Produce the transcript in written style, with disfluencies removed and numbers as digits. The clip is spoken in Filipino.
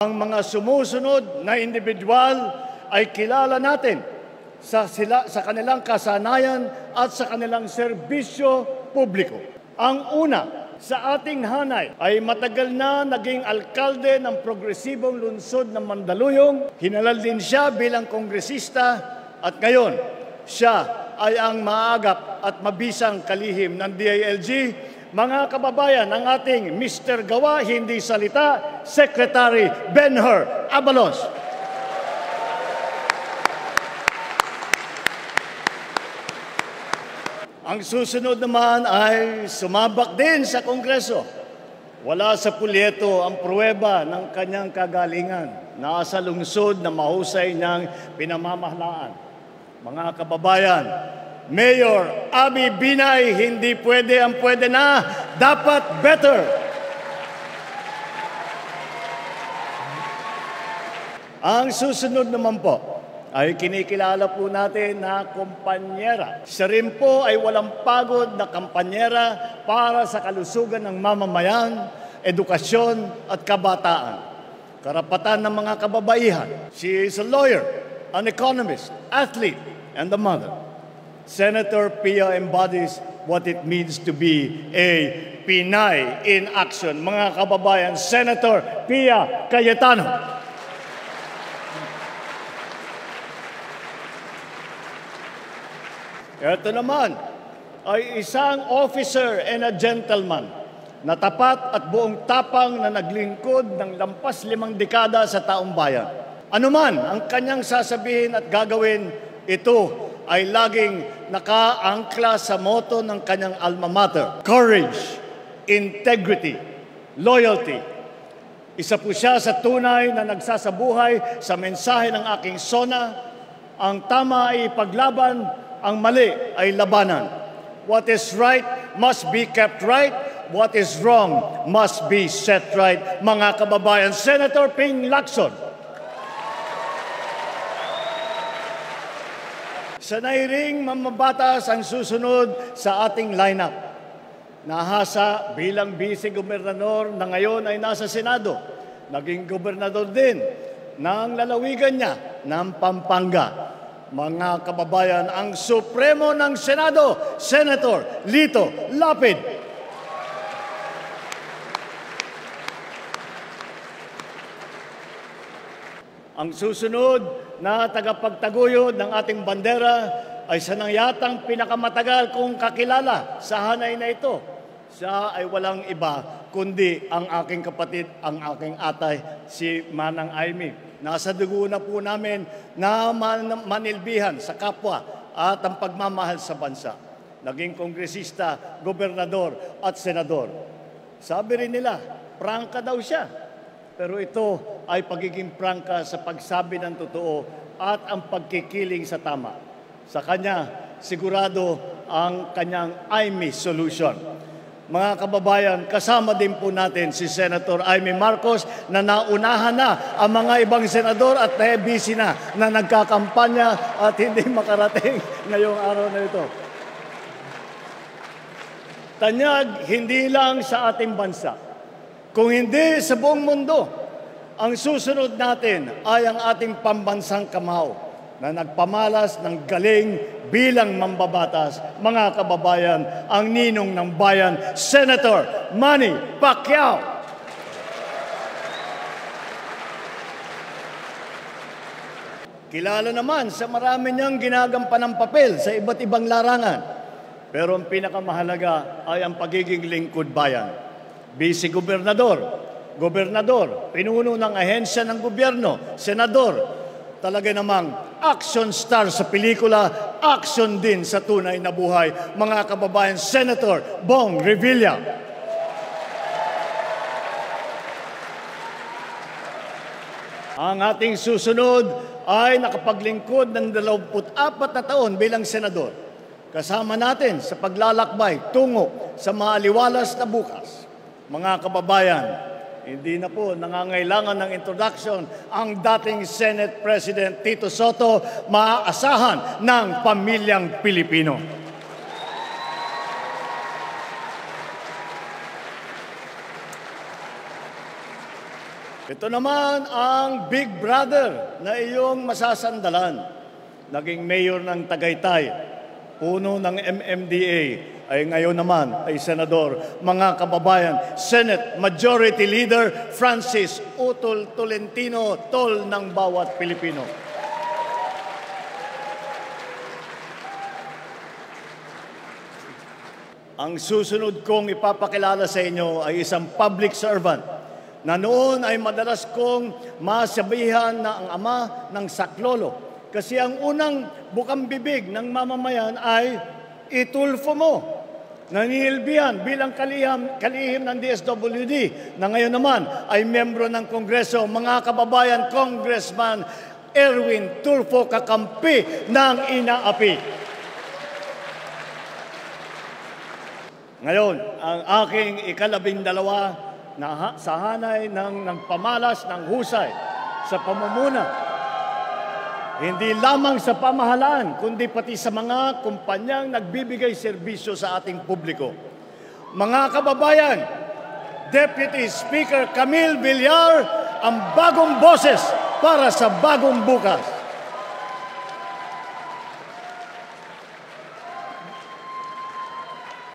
Ang mga sumusunod na individual ay kilala natin sa kanilang kasanayan at sa kanilang serbisyo publiko. Ang una sa ating hanay ay matagal na naging alkalde ng progresibong lungsod ng Mandaluyong. Hinalal din siya bilang kongresista at ngayon siya ay ang maagap at mabisang kalihim ng DILG. Mga kababayan, ang ating Mr. Gawa, Hindi Salita, Secretary Benher Abalos. Ang susunod naman ay sumabak din sa Kongreso. Wala sa pulyeto ang pruweba ng kanyang kagalingan. Nasa lungsod na mahusay niyang pinamamahalaan. Mga kababayan, Mayor Abby Binay, hindi pwede ang pwede na, dapat better. Ang susunod naman po ay kinikilala po natin na kumpanyera. Siya rin po ay walang pagod na kampanyera para sa kalusugan ng mamamayan, edukasyon at kabataan. Karapatan ng mga kababaihan. She is a lawyer, an economist, athlete, and a mother. Senator Pia embodies what it means to be a Pinay in action. Mga kababayan, Senator Pia Cayetano. Ito naman ay isang officer and a gentleman na tapat at buong tapang na naglingkod ng lampas 5 dekada sa taong bayan. Ano man ang kanyang sasabihin at gagawin, ito ay laging nakaangkla sa motto ng kanyang alma mater. Courage, integrity, loyalty. Isa po siya sa tunay na nagsasabuhay sa mensahe ng aking SONA. Ang tama ay ipaglaban, ang mali ay labanan. What is right must be kept right. What is wrong must be set right. Mga kababayan, Senator Ping Lacson. Sanay ring mamabatas ang susunod sa ating lineup. Nahasa bilang vice-gobernador na ngayon ay nasa Senado. Naging gobernador din ng lalawigan niya ng Pampanga. Mga kababayan, ang Supremo ng Senado, Senator Lito Lapid. Ang susunod na tagapagtaguyod ng ating bandera ay sanayatang pinakamatagal kong kakilala sa hanay na ito. Siya ay walang iba kundi ang aking kapatid, ang aking atay, si Manang Aimee. Nasa dugo na po namin na manilbihan sa kapwa at ang pagmamahal sa bansa. Naging kongresista, gobernador at senador. Sabi rin nila, prangka daw siya. Pero ito ay pagiging prangka sa pagsabi ng totoo at ang pagkikiling sa tama. Sa kanya, sigurado ang kanyang Aimee solution. Mga kababayan, kasama din po natin si Senator Aimee Marcos na naunahan na ang mga ibang senador at busy na nagkakampanya at hindi makarating ngayong araw na ito. Tanyag, hindi lang sa ating bansa, kung hindi sa buong mundo. Ang susunod natin ay ang ating pambansang kamao na nagpamalas ng galing bilang mambabatas. Mga kababayan, ang ninong ng bayan, Senator Manny Pacquiao. Kilala naman sa marami niyang ginagampanang papel sa iba't ibang larangan. Pero ang pinakamahalaga ay ang pagiging lingkod bayan. Vice-gobernador, gobernador, pinuno ng ahensya ng gobyerno, senador, talaga namang action star sa pelikula, action din sa tunay na buhay. Mga kababayan, Senator Bong Revilla. Ang ating susunod ay nakapaglingkod ng 24 na taon bilang senador. Kasama natin sa paglalakbay tungo sa maaliwalas na bukas. Mga kababayan, hindi na po nangangailangan ng introduction ang dating Senate President Tito Soto, maaasahan ng pamilyang Pilipino. Ito naman ang big brother na iyong masasandalan. Naging mayor ng Tagaytay, puno ng MMDA, ay ngayon naman ay senador. Mga kababayan, Senate Majority Leader Francis Utol Tolentino, tol ng bawat Pilipino. Ang susunod kong ipapakilala sa inyo ay isang public servant na noon ay madalas kong masabihan na ang ama ng saklolo. Kasi ang unang bukang bibig ng mamamayan ay itulfo mo. Nanihilbihan bilang kalihim ng DSWD na ngayon naman ay membro ng Kongreso. Mga kababayan, Congressman Erwin Tulfo, kakampi ng inaapi. Ngayon, ang aking ika-12 na sa hanay ng pamalas ng husay sa pamumuna, hindi lamang sa pamahalaan, kundi pati sa mga kumpanyang nagbibigay serbisyo sa ating publiko. Mga kababayan, Deputy Speaker Camille Villar, ang bagong boses para sa bagong bukas.